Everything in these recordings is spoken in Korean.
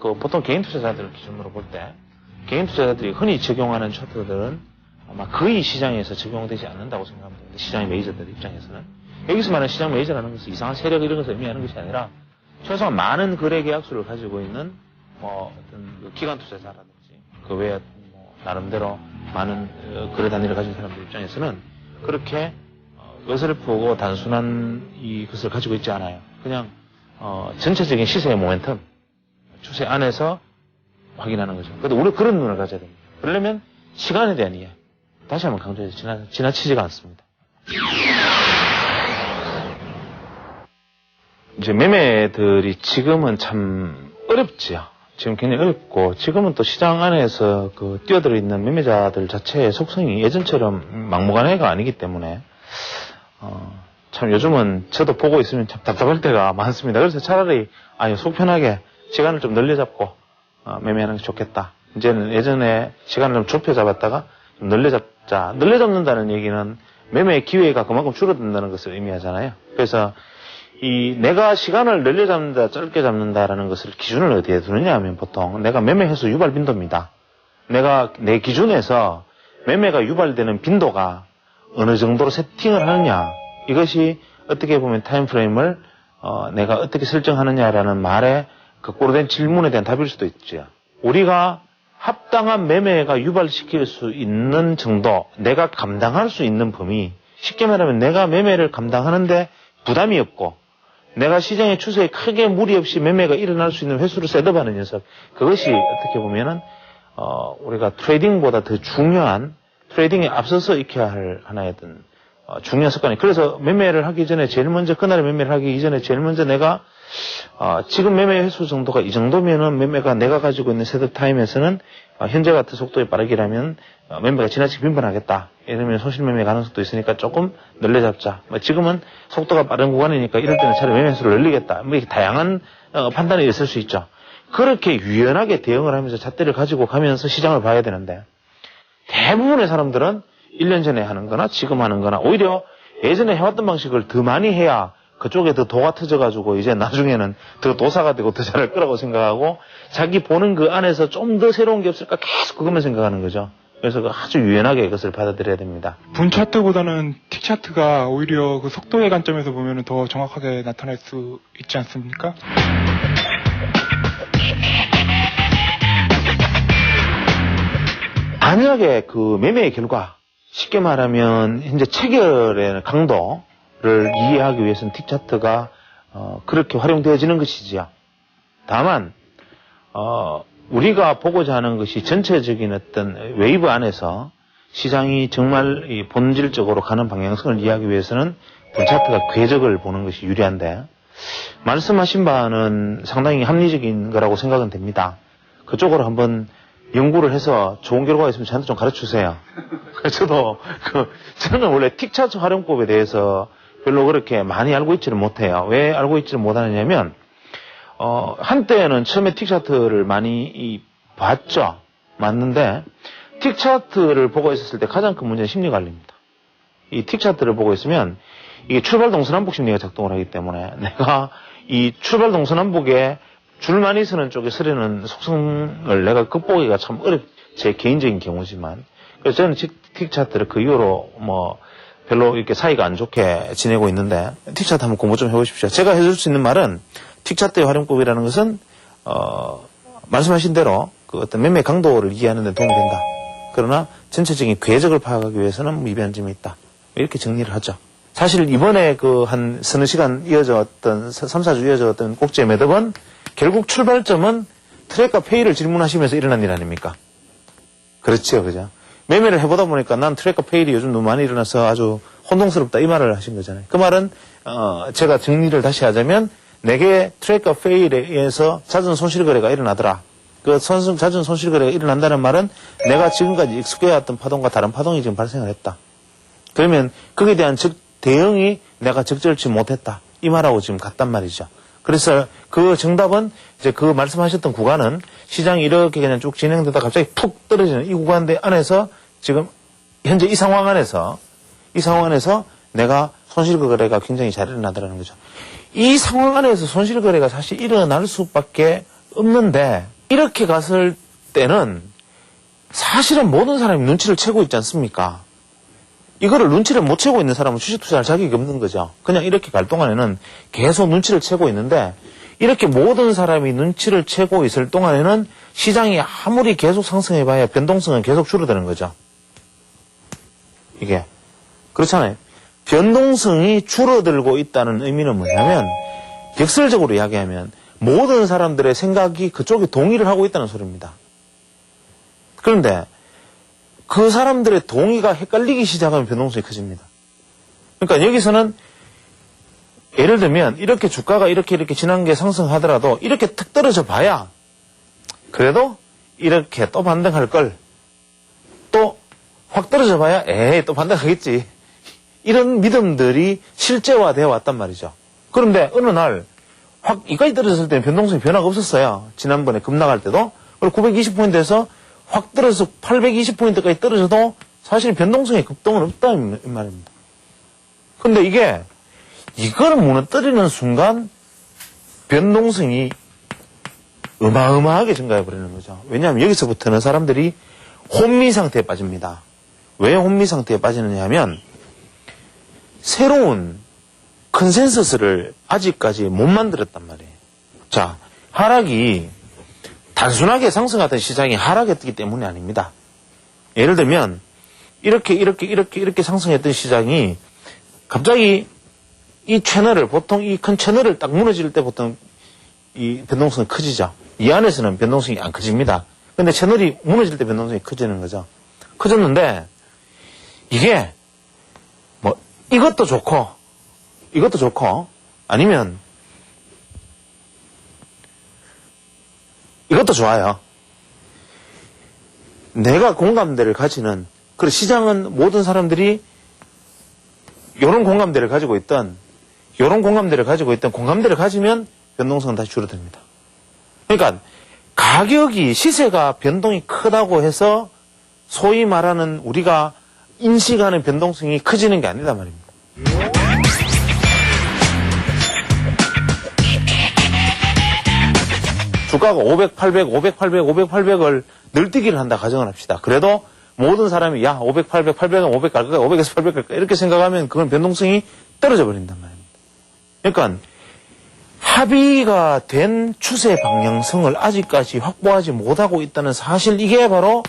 그 보통 개인 투자자들을 기준으로 볼 때 개인 투자자들이 흔히 적용하는 차트들은 아마 거의 시장에서 적용되지 않는다고 생각합니다. 시장의 메이저들 입장에서는. 여기서 말하는 시장 메이저라는 것은 이상한 세력 이런 것을 의미하는 것이 아니라 최소한 많은 거래 계약수를 가지고 있는 뭐 어떤 그 기관 투자자라든지 그 외에 뭐 나름대로 많은 거래 단위를 가진 사람들 입장에서는 그렇게 어설프고 단순한 이것을 가지고 있지 않아요. 그냥 전체적인 시세의 모멘텀, 추세 안에서 확인하는 거죠. 그런데 우리가 그런 눈을 가져야 됩니다. 그러려면 시간에 대한 이해, 다시 한번 강조해서 지나치지가 않습니다. 이제 매매들이 지금은 참 어렵지요. 지금 굉장히 어렵고, 지금은 또 시장 안에서 그 뛰어들어 있는 매매자들 자체의 속성이 예전처럼 막무가내가 아니기 때문에, 참 요즘은 저도 보고 있으면 참 답답할 때가 많습니다. 그래서 차라리, 속 편하게 시간을 좀 늘려잡고, 매매하는 게 좋겠다. 이제는 예전에 시간을 좀 좁혀 잡았다가 좀 늘려잡자. 늘려잡는다는 얘기는 매매의 기회가 그만큼 줄어든다는 것을 의미하잖아요. 그래서 내가 시간을 늘려잡는다, 짧게 잡는다라는 것을 기준을 어디에 두느냐 하면 보통 내가 매매 횟수 유발 빈도입니다. 내가 내 기준에서 매매가 유발되는 빈도가 어느 정도로 세팅을 하느냐. 이것이 어떻게 보면 타임프레임을 내가 어떻게 설정하느냐라는 말에 거꾸로 된 질문에 대한 답일 수도 있죠. 우리가 합당한 매매가 유발시킬 수 있는 정도, 내가 감당할 수 있는 범위, 쉽게 말하면 내가 매매를 감당하는데 부담이 없고 내가 시장의 추세에 크게 무리 없이 매매가 일어날 수 있는 횟수를 셋업하는 녀석, 그것이 어떻게 보면은 우리가 트레이딩보다 더 중요한, 트레이딩에 앞서서 익혀야 할 하나의 어떤 중요한 습관이. 그래서 매매를 하기 전에 제일 먼저, 그날에 매매를 하기 이전에 제일 먼저 내가 지금 매매 횟수 정도가 이 정도면은 매매가 내가 가지고 있는 셋업 타임에서는 현재 같은 속도에 빠르기라면 매매가 지나치게 빈번하겠다. 이러면 손실 매매 가능성도 있으니까 조금 늘려잡자. 지금은 속도가 빠른 구간이니까 이럴 때는 차라리 매매 횟수를 늘리겠다. 이렇게 다양한 판단이 있을 수 있죠. 그렇게 유연하게 대응을 하면서 잣대를 가지고 가면서 시장을 봐야 되는데 대부분의 사람들은 1년 전에 하는 거나 지금 하는 거나 오히려 예전에 해왔던 방식을 더 많이 해야 그쪽에 더 도가 터져가지고 이제 나중에는 더 도사가 되고 더 잘할 거라고 생각하고 자기 보는 그 안에서 좀 더 새로운 게 없을까 계속 그것만 생각하는 거죠. 그래서 아주 유연하게 이것을 받아들여야 됩니다. 분 차트보다는 틱 차트가 오히려 그 속도의 관점에서 보면 더 정확하게 나타날 수 있지 않습니까? 만약에 그 매매의 결과, 쉽게 말하면 현재 체결의 강도를 이해하기 위해서는 틱 차트가 그렇게 활용되어지는 것이지요. 다만 우리가 보고자 하는 것이 전체적인 어떤 웨이브 안에서 시장이 정말 본질적으로 가는 방향성을 이해하기 위해서는 분 차트가 궤적을 보는 것이 유리한데, 말씀하신 바는 상당히 합리적인 거라고 생각은 됩니다. 그쪽으로 한번 연구를 해서 좋은 결과가 있으면 저한테 좀 가르쳐 주세요. 저도 저는 원래 틱 차트 활용법에 대해서 별로 그렇게 많이 알고 있지를 못해요. 왜 알고 있지를 못하느냐면 한때는 처음에 틱 차트를 많이 봤죠. 맞는데 틱 차트를 보고 있었을 때 가장 큰 문제는 심리 관리입니다. 이 틱 차트를 보고 있으면 이게 출발 동서남북 심리가 작동을 하기 때문에 내가 이 출발 동서남북에 줄 많이 서는 쪽에 서려는 속성을 내가 극복하기가 참 제 개인적인 경우지만, 그래서 저는 틱 차트를 그 이후로 별로 이렇게 사이가 안 좋게 지내고 있는데, 틱 차트 한번 공부 좀 해보십시오. 제가 해줄 수 있는 말은 틱 차트의 활용법이라는 것은 말씀하신 대로 그 어떤 매매 강도를 이해하는 데 도움이 된다. 그러나 전체적인 궤적을 파악하기 위해서는 미비한 점이 있다. 이렇게 정리를 하죠. 사실 이번에 한 서너 시간 이어졌던 3, 4주 이어졌던 국제 매듭은 결국 출발점은 트랙과 페이를 질문하시면서 일어난 일 아닙니까? 그렇죠, 그죠? 매매를 해보다 보니까 난 트랙과 페일이 요즘 너무 많이 일어나서 아주 혼동스럽다 이 말을 하신 거잖아요. 그 말은 제가 정리를 다시 하자면 내게 트랙과 페일에 의해서 잦은 손실 거래가 일어나더라. 그 잦은 손실 거래가 일어난다는 말은 내가 지금까지 익숙해왔던 파동과 다른 파동이 지금 발생을 했다. 그러면 거기에 대한 대응이 내가 적절치 못했다. 이 말하고 지금 같단 말이죠. 그래서 그 정답은 이제 그 말씀하셨던 구간은 시장이 이렇게 그냥 쭉 진행되다 갑자기 푹 떨어지는 이 구간 안에서 지금 현재 이 상황 안에서 내가 손실 거래가 굉장히 잘 일어나더라는 거죠. 이 상황 안에서 손실 거래가 사실 일어날 수밖에 없는데 이렇게 갔을 때는 사실은 모든 사람이 눈치를 채고 있지 않습니까? 이거를 눈치를 못 채고 있는 사람은 주식 투자할 자격이 없는 거죠. 그냥 이렇게 갈 동안에는 계속 눈치를 채고 있는데 이렇게 모든 사람이 눈치를 채고 있을 동안에는 시장이 아무리 계속 상승해봐야 변동성은 계속 줄어드는 거죠. 이게 그렇잖아요. 변동성이 줄어들고 있다는 의미는 뭐냐면 역설적으로 이야기하면 모든 사람들의 생각이 그쪽에 동의를 하고 있다는 소리입니다. 그런데 그 사람들의 동의가 헷갈리기 시작하면 변동성이 커집니다. 그러니까 여기서는 예를 들면 이렇게 주가가 이렇게 지난 게 상승하더라도 이렇게 탁 떨어져 봐야 그래도 이렇게 또 반등할 걸, 또 확 떨어져 봐야 에이 또 반등하겠지, 이런 믿음들이 실제화되어 왔단 말이죠. 그런데 어느 날 확 이까지 떨어졌을 때는 변동성이 변화가 없었어요. 지난번에 급락할 때도. 그리고 920포인트에서 확 떨어져서 820포인트까지 떨어져도 사실 변동성의 급등은 없다 이 말입니다. 근데 이걸 무너뜨리는 순간 변동성이 어마어마하게 증가해 버리는 거죠. 왜냐하면 여기서부터는 사람들이 혼미 상태에 빠집니다. 왜 혼미 상태에 빠지느냐 하면 새로운 컨센서스를 아직까지 못 만들었단 말이에요. 자, 하락이 단순하게 상승하던 시장이 하락했기 때문이 아닙니다. 예를 들면 이렇게 상승했던 시장이 갑자기 이 채널을, 보통 이 큰 채널을 딱 무너질 때 보통 이 변동성이 커지죠. 이 안에서는 변동성이 안 커집니다. 근데 채널이 무너질 때 변동성이 커지는 거죠. 커졌는데 이게 뭐 이것도 좋고 아니면 이것도 좋아요. 내가 공감대를 가지는, 그리고 시장은 모든 사람들이 요런 공감대를 가지고 있던 공감대를 가지면 변동성은 다시 줄어듭니다. 그러니까 가격이, 시세가 변동이 크다고 해서 소위 말하는 우리가 인식하는 변동성이 커지는 게 아니다 말입니다. 주가가 500, 800, 500, 800, 500, 800을 늘뛰기를 한다 가정을 합시다. 그래도 모든 사람이 야 500, 800, 800은 500 갈 거야, 500에서 800 갈 거야 이렇게 생각하면 그건 변동성이 떨어져 버린단 말입니다. 그러니까 합의가 된 추세 방향성을 아직까지 확보하지 못하고 있다는 사실, 이게 바로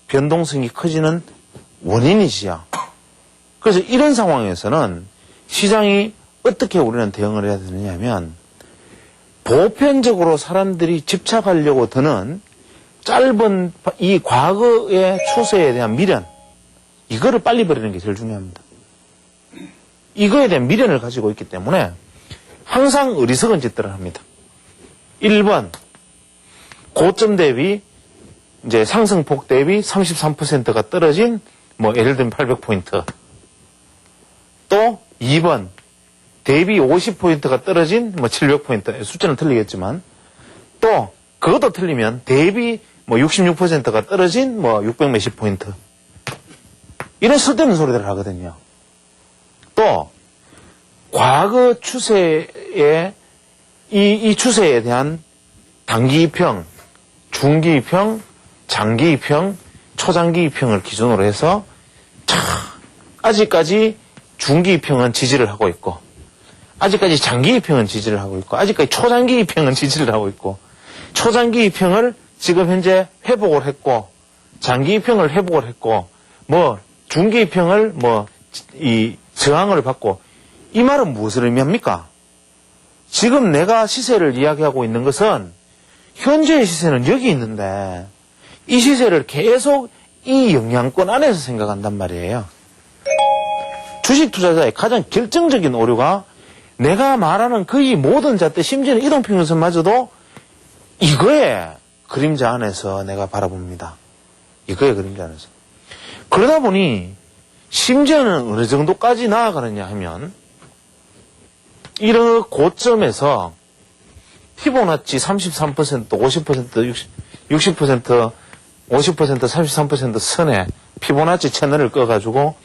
변동성이 커지는 원인이지요. 그래서 이런 상황에서는 시장이 어떻게 우리는 대응을 해야 되느냐 하면 보편적으로 사람들이 집착하려고 드는 짧은 이 과거의 추세에 대한 미련, 이거를 빨리 버리는 게 제일 중요합니다. 이거에 대한 미련을 가지고 있기 때문에 항상 어리석은 짓들을 합니다. 1번, 고점 대비 이제 상승폭 대비 33%가 떨어진 뭐 예를 들면 800포인트. 또 2번, 대비 50포인트가 떨어진 뭐 700포인트. 숫자는 틀리겠지만, 또 그것도 틀리면 대비 뭐 66%가 떨어진 뭐 600 몇십 포인트. 이런 쓸데없는 소리들을 하거든요. 또 과거 추세에 이 추세에 대한 단기 이평, 중기 이평, 장기 이평, 초장기 이평을 기준으로 해서 아직까지 중기 이평은 지지를 하고 있고, 아직까지 장기 이평은 지지를 하고 있고, 아직까지 초장기 이평은 지지를 하고 있고, 초장기 이평을 지금 현재 회복을 했고, 장기 이평을 회복을 했고, 뭐 중기 이평을 뭐 이 저항을 받고, 이 말은 무엇을 의미합니까? 지금 내가 시세를 이야기하고 있는 것은 현재의 시세는 여기 있는데 이 시세를 계속 이 영향권 안에서 생각한단 말이에요. 주식 투자자의 가장 결정적인 오류가 내가 말하는 거의 모든 잣대, 심지어는 이동평균선마저도 이거의 그림자 안에서 내가 바라봅니다. 이거의 그림자 안에서. 그러다 보니 심지어는 어느 정도까지 나아가느냐 하면 이런 고점에서 피보나치 33%, 50%, 60%, 50%, 33% 선에 피보나치 채널을 꺼가지고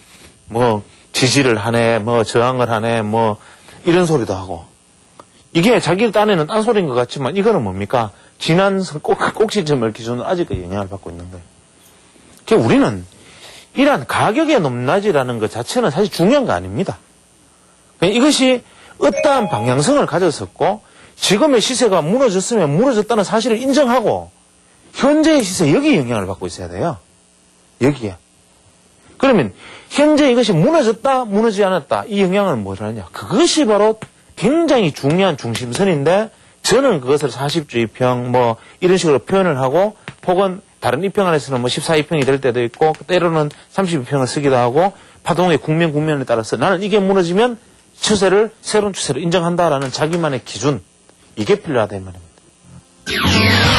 뭐 지지를 하네, 뭐 저항을 하네, 뭐 이런 소리도 하고, 이게 자기 딴에는 딴소리인 것 같지만 이거는 뭡니까? 지난 꼭지점을 기준으로 아직까지 영향을 받고 있는 거예요. 그러니까 우리는 이러한 가격의 높낮이라는 것 자체는 사실 중요한 거 아닙니다. 그러니까 이것이 어떠한 방향성을 가졌었고 지금의 시세가 무너졌으면 무너졌다는 사실을 인정하고 현재의 시세 여기에 영향을 받고 있어야 돼요. 여기에. 그러면 현재 이것이 무너졌다 무너지지 않았다 이 영향은 뭐라냐. 그것이 바로 굉장히 중요한 중심선인데 저는 그것을 40주의평 뭐 이런 식으로 표현을 하고 혹은 다른 이평 안에서는 뭐 14이평이 될 때도 있고 때로는 32평을 쓰기도 하고 파동의 국면에 따라서 나는 이게 무너지면 새로운 추세를 인정한다라는 자기만의 기준 이게 필요하다 이 말입니다.